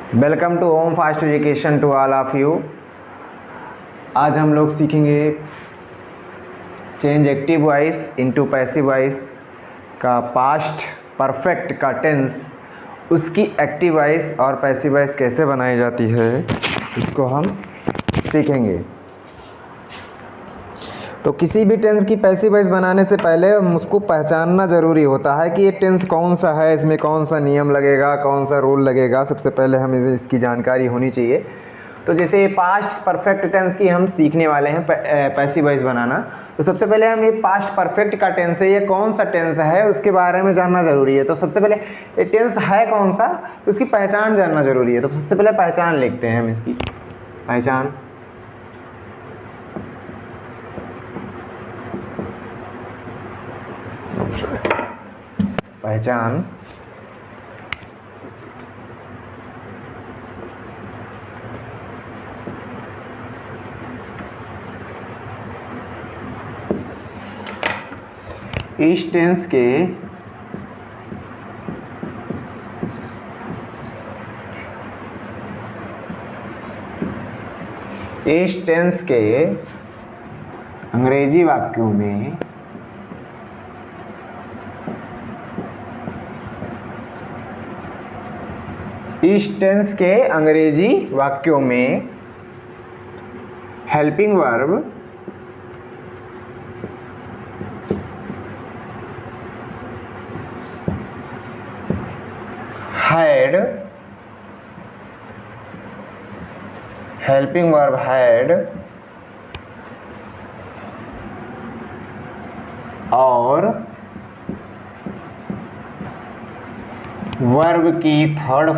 Welcome to home fast education to all of you. आज हम लोग सीखेंगे change active voice into passive voice का पास्ट परफेक्ट का टेंस, उसकी एक्टिव वॉइस और पैसिव वॉइस कैसे बनाई जाती है, इसको हम सीखेंगे। तो किसी भी टेंस की पैसिव वॉइस बनाने से पहले उसको पहचानना ज़रूरी होता है कि ये टेंस कौन सा है, इसमें कौन सा नियम लगेगा, कौन सा रूल लगेगा। सबसे पहले हमें इसकी जानकारी होनी चाहिए। तो जैसे ये पास्ट परफेक्ट टेंस की हम सीखने वाले हैं पैसिव वॉइस बनाना, तो सबसे पहले हम ये पास्ट परफेक्ट का टेंस है, ये कौन सा टेंस है उसके बारे में जानना ज़रूरी है। तो सबसे पहले ये टेंस है कौन सा, तो उसकी पहचान जानना ज़रूरी है। तो सबसे पहले पहचान लिखते हैं हम इसकी पहचान। पहचान इस टेंस के अंग्रेजी वाक्यों में इस टेंस के अंग्रेजी वाक्यों में helping verb had, helping verb had और वर्ब की थर्ड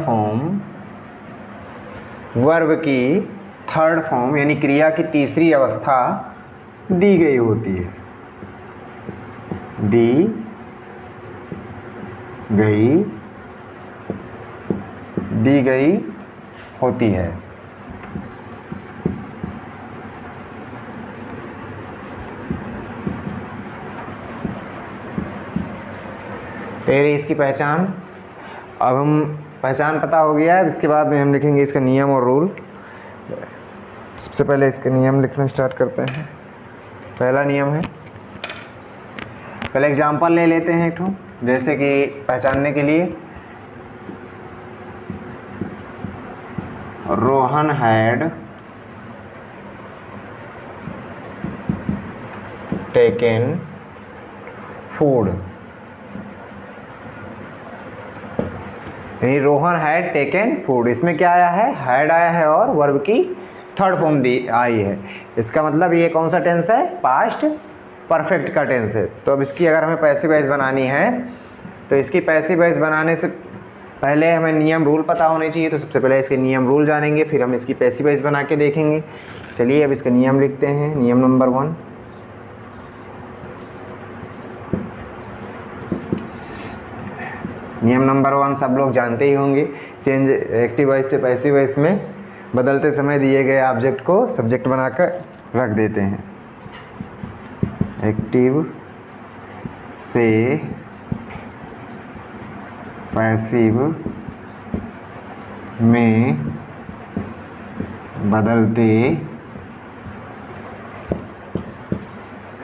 फॉर्म यानी क्रिया की तीसरी अवस्था दी गई होती है, दी गई होती है। तेरी इसकी पहचान। अब हम पहचान पता हो गया है, इसके बाद में हम लिखेंगे इसका नियम और रूल। सबसे पहले इसके नियम लिखना स्टार्ट करते हैं। पहला नियम है, पहले एग्जाम्पल ले लेते हैं एक ठो, जैसे कि पहचानने के लिए रोहन हैड टेकन फूड। यानी रोहन हैड टेकन फूड, इसमें क्या आया है, हैड आया है और वर्ब की थर्ड फॉर्म आई है। इसका मतलब ये कौन सा टेंस है, पास्ट परफेक्ट का टेंस है। तो अब इसकी अगर हमें पैसिव वॉइस बनानी है, तो इसकी पैसिव वॉइस बनाने से पहले हमें नियम रूल पता होने चाहिए। तो सबसे पहले इसके नियम रूल जानेंगे, फिर हम इसकी पैसिव वॉइस बना के देखेंगे। चलिए अब इसका नियम लिखते हैं। नियम नंबर 1, नियम नंबर 1 सब लोग जानते ही होंगे। चेंज एक्टिव वॉइस से पैसिव वॉइस में बदलते समय दिए गए ऑब्जेक्ट को सब्जेक्ट बनाकर रख देते हैं। एक्टिव से पैसिव में बदलते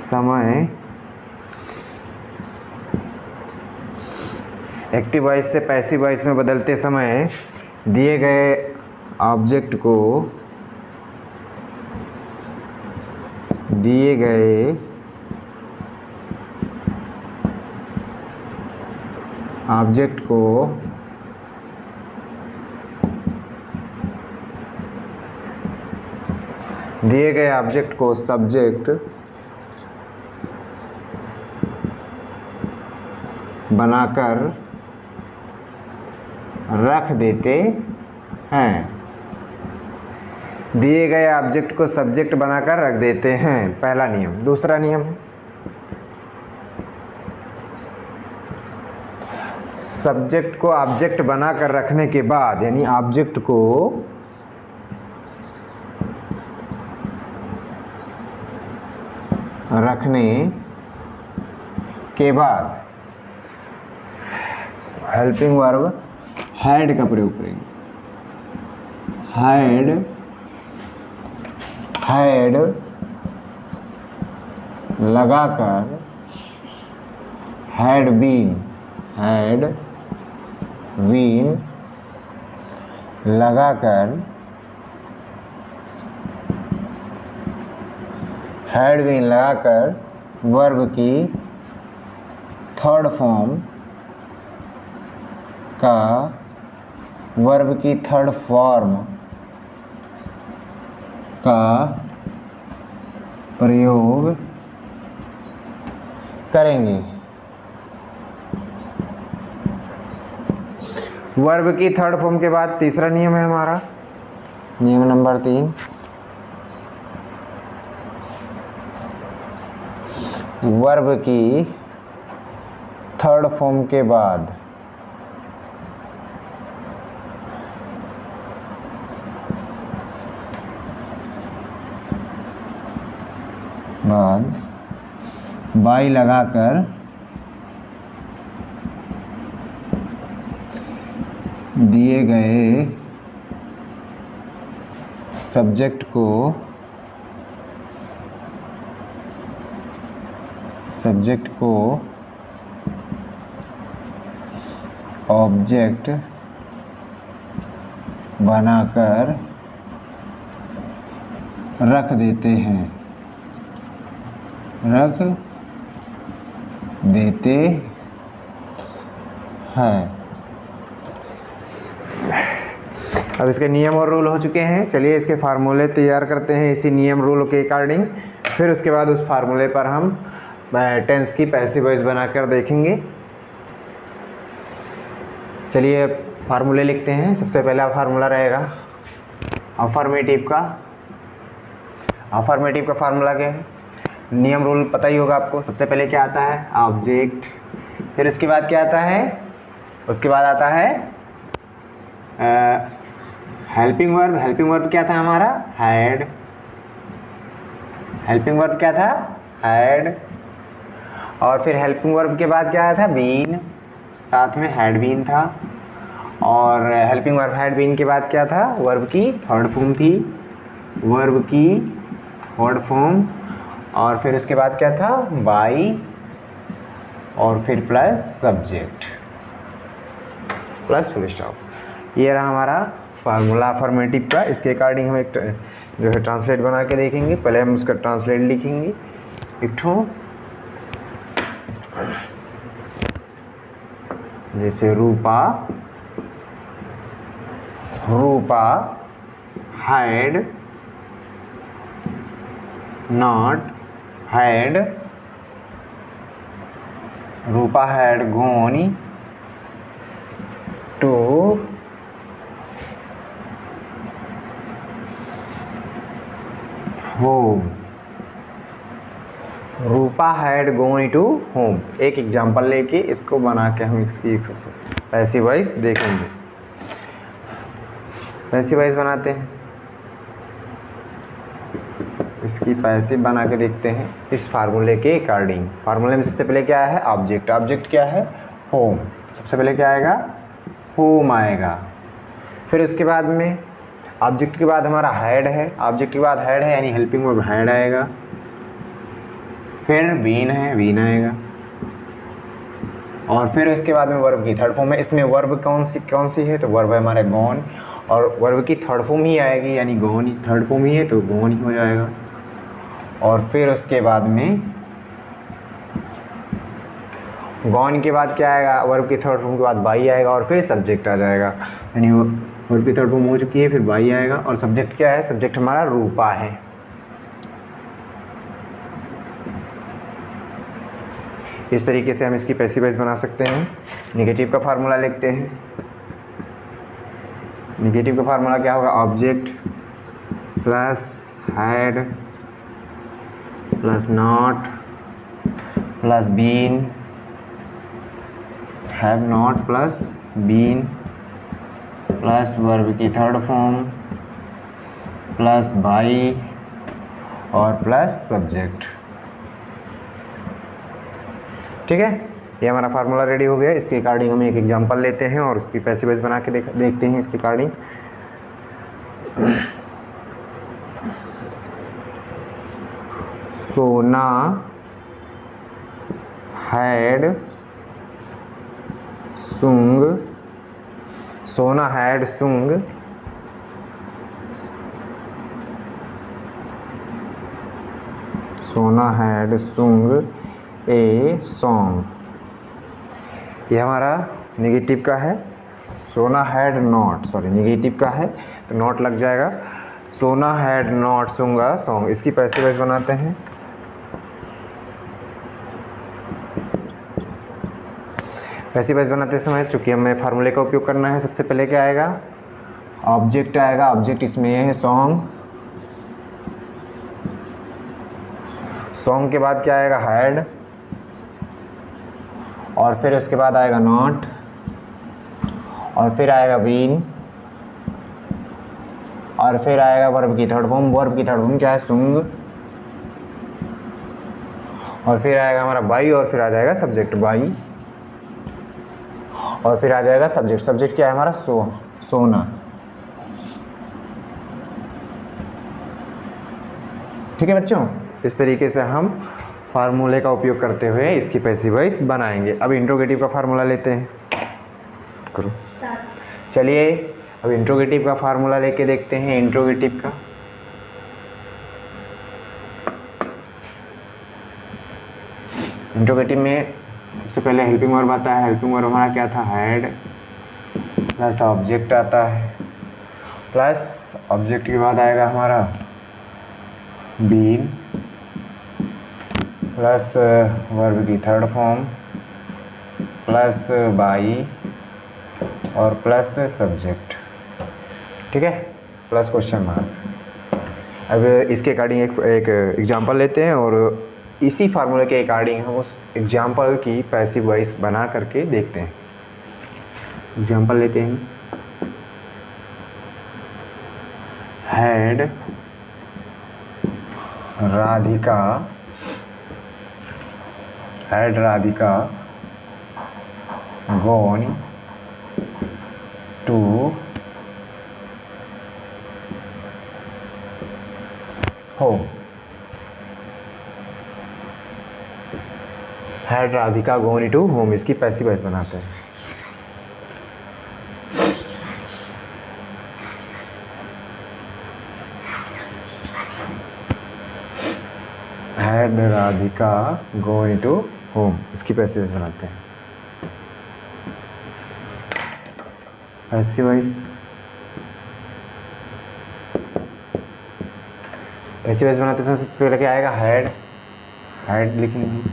समय एक्टिव वॉइस से पैसिव वॉइस में बदलते समय दिए गए ऑब्जेक्ट को सब्जेक्ट बनाकर रख देते हैं। दिए गए ऑब्जेक्ट को सब्जेक्ट बनाकर रख देते हैं, पहला नियम। दूसरा नियम, सब्जेक्ट को ऑब्जेक्ट बनाकर रखने के बाद, यानी ऑब्जेक्ट को रखने के बाद हेल्पिंग वर्ब हैड का प्रयोग करेंगे। हैड लगाकर, हैड बीन लगाकर, वर्ब की थर्ड फॉर्म का प्रयोग करेंगे। वर्ब की थर्ड फॉर्म के बाद तीसरा नियम है हमारा, नियम नंबर 3, वर्ब की थर्ड फॉर्म के बाद बाई लगाकर दिए गए सब्जेक्ट को ऑब्जेक्ट बनाकर रख देते हैं। अब इसके नियम और रूल हो चुके हैं। चलिए इसके फार्मूले तैयार करते हैं इसी नियम रूल के अकॉर्डिंग, फिर उसके बाद उस फार्मूले पर हम टेंस की पैसिव वॉइस बनाकर देखेंगे। चलिए फार्मूले लिखते हैं। सबसे पहला फार्मूला रहेगा अफर्मेटिव का फार्मूला क्या है? नियम रूल पता ही होगा आपको। सबसे पहले क्या आता है? ऑब्जेक्ट। फिर उसके बाद क्या आता है? उसके बाद आता है हेल्पिंग वर्ब। हेल्पिंग वर्ब क्या था हमारा? हैड। हेल्पिंग वर्ब क्या था? हैड। और फिर हेल्पिंग वर्ब के बाद क्या आया था? बीन, साथ में हैड बीन था। और हेल्पिंग वर्ब हैड बीन के बाद क्या था? वर्ब की थर्ड फॉर्म थी, वर्ब की थर्ड फॉर्म। और फिर उसके बाद क्या था? बाई, और फिर plus subject, plus full stop. ये रहा हमारा फार्मूला अफर्मेटिव का। इसके अकॉर्डिंग हम एक जो है ट्रांसलेट बना के देखेंगे। पहले हम उसका ट्रांसलेट लिखेंगे। एक ठो जैसे Rupa had not had, Rupa had gone to home. Rupa had gone to home. एक एग्जाम्पल लेके इसको बना के हम इसकी पैसिव वॉइस देखेंगे। पैसिव वॉइस बनाते हैं, इसकी पैसिव बना के देखते हैं इस फार्मूले के अकॉर्डिंग। फार्मूले में सबसे पहले क्या है? ऑब्जेक्ट। ऑब्जेक्ट क्या है? होम। सबसे पहले क्या आएगा? होम आएगा। फिर उसके बाद में ऑब्जेक्ट के बाद हमारा हैड है। ऑब्जेक्ट के बाद हैड है यानी हेल्पिंग वर्ब हैड आएगा। फिर बीन है, बीन आएगा। और फिर इसके बाद में वर्ब की थर्ड फॉर्म है। इसमें वर्ब कौन सी है? तो वर्ब है हमारे गॉन, और वर्ब की थर्ड फॉर्म ही आएगी यानी गॉन ही थर्ड फॉर्म ही है तो गॉन ही हो जाएगा। और फिर उसके बाद में गॉन के बाद क्या आएगा? वर्ब की थर्ड फॉर्म के बाद बाई आएगा, और फिर सब्जेक्ट आ जाएगा। यानी वर्ब की थर्ड फॉर्म हो चुकी है, फिर बाई आएगा। और सब्जेक्ट क्या है? सब्जेक्ट हमारा रूपा है। इस तरीके से हम इसकी पैसिव वॉइस बना सकते हैं। नेगेटिव का फार्मूला लिखते हैं। नेगेटिव का फार्मूला क्या होगा? Object plus had plus not plus been, have not plus been plus verb की थर्ड फॉर्म प्लस बाई और प्लस सब्जेक्ट। ठीक है, ये हमारा फार्मूला रेडी हो गया। इसके अकॉर्डिंग हम एक एग्जांपल लेते हैं और उसकी पैसिव वॉइस बना के देखते हैं इसके अकॉर्डिंग। सोना हैड sung, सोना हैड sung ए सॉन्ग। ये हमारा निगेटिव का है। सोना हैड नॉट, सॉरी निगेटिव का है तो नॉट लग जाएगा। सोना had not sung a song, इसकी पैसिव वॉइस बनाते हैं। पैसिव वॉइस बनाते समय चूंकि हमें फार्मूले का उपयोग करना है, सबसे पहले क्या आएगा, ऑब्जेक्ट आएगा। ऑब्जेक्ट इसमें ये है सॉन्ग। सॉन्ग के बाद क्या आएगा, हैड, और फिर उसके बाद आएगा नॉट, और फिर आएगा बीन, और फिर आएगा वर्ब की थर्ड फॉर्म। वर्ब की थर्ड फॉर्म क्या है, सुंग, और फिर आएगा हमारा बाई, और फिर आ जाएगा सब्जेक्ट बाई, और फिर आ जाएगा सब्जेक्ट। सब्जेक्ट क्या है हमारा, सोना। ठीक है बच्चों, इस तरीके से हम फार्मूले का उपयोग करते हुए इसकी पैसिव वॉइस बनाएंगे। अब इंट्रोगेटिव का फार्मूला लेते हैं। करो, चलिए अब इंट्रोगेटिव का फार्मूला लेके देखते हैं। इंट्रोगेटिव का इंट्रोगेटिव में सबसे पहले हेल्पिंग वर्ब आता है। हेल्पिंग वर्ब हमारा क्या था, हैड, प्लस ऑब्जेक्ट आता है, प्लस ऑब्जेक्ट के बाद आएगा हमारा बीन, प्लस वर्ब की थर्ड फॉर्म, प्लस बाई, और प्लस सब्जेक्ट। ठीक है, प्लस क्वेश्चन मार्क। अब इसके अकॉर्डिंग एक एग्जांपल लेते हैं और इसी फार्मूले के अकॉर्डिंग हम उस एग्जांपल की पैसिव वॉइस बना करके देखते हैं। एग्जांपल लेते हैं, had Radhika gone to home। Had Radhika gone to home, इसकी पैसिव वॉइस बनाते हैं। Had Radhika gone to home, इसकी पैसिव वॉइस बनाते हैं। पैसिव वॉइस बनाते समय सबसे पहले क्या आएगा, हैड लिखेंगे।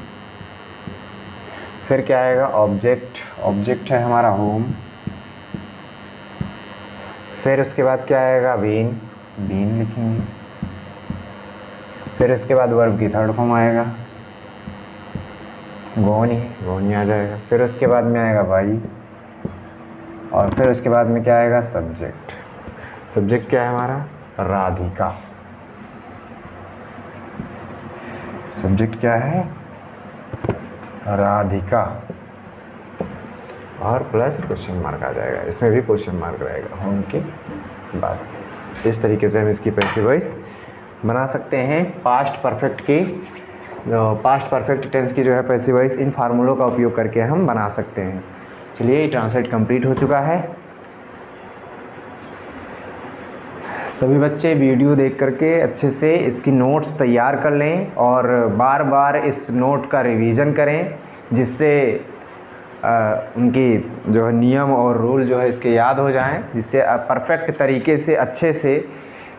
फिर क्या आएगा, ऑब्जेक्ट है हमारा होम। फिर उसके बाद क्या आएगा, बीन लिखेंगे। फिर उसके बाद वर्ब की थर्ड फॉर्म आएगा, गोनी आ जाएगा। फिर उसके बाद में आएगा बाई, और फिर उसके बाद में क्या आएगा, सब्जेक्ट क्या है हमारा, राधिका। सब्जेक्ट क्या है, राधिका, और प्लस क्वेश्चन मार्क आ जाएगा। इसमें भी क्वेश्चन मार्क रहेगा होम के बाद। इस तरीके से हम इसकी पैसिव वॉइस बना सकते हैं। पास्ट परफेक्ट टेंस की जो है पैसिव वॉइस इन फार्मूलों का उपयोग करके हम बना सकते हैं। चलिए, ट्रांसलेट कंप्लीट हो चुका है। सभी बच्चे वीडियो देख करके अच्छे से इसकी नोट्स तैयार कर लें और बार बार इस नोट का रिवीजन करें, जिससे उनकी जो है नियम और रूल जो है इसके याद हो जाएं, जिससे परफेक्ट तरीके से अच्छे से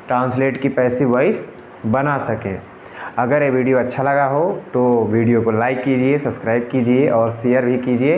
ट्रांसलेट की पैसिव वॉइस बना सके। अगर ये वीडियो अच्छा लगा हो तो वीडियो को लाइक कीजिए, सब्सक्राइब कीजिए और शेयर भी कीजिए।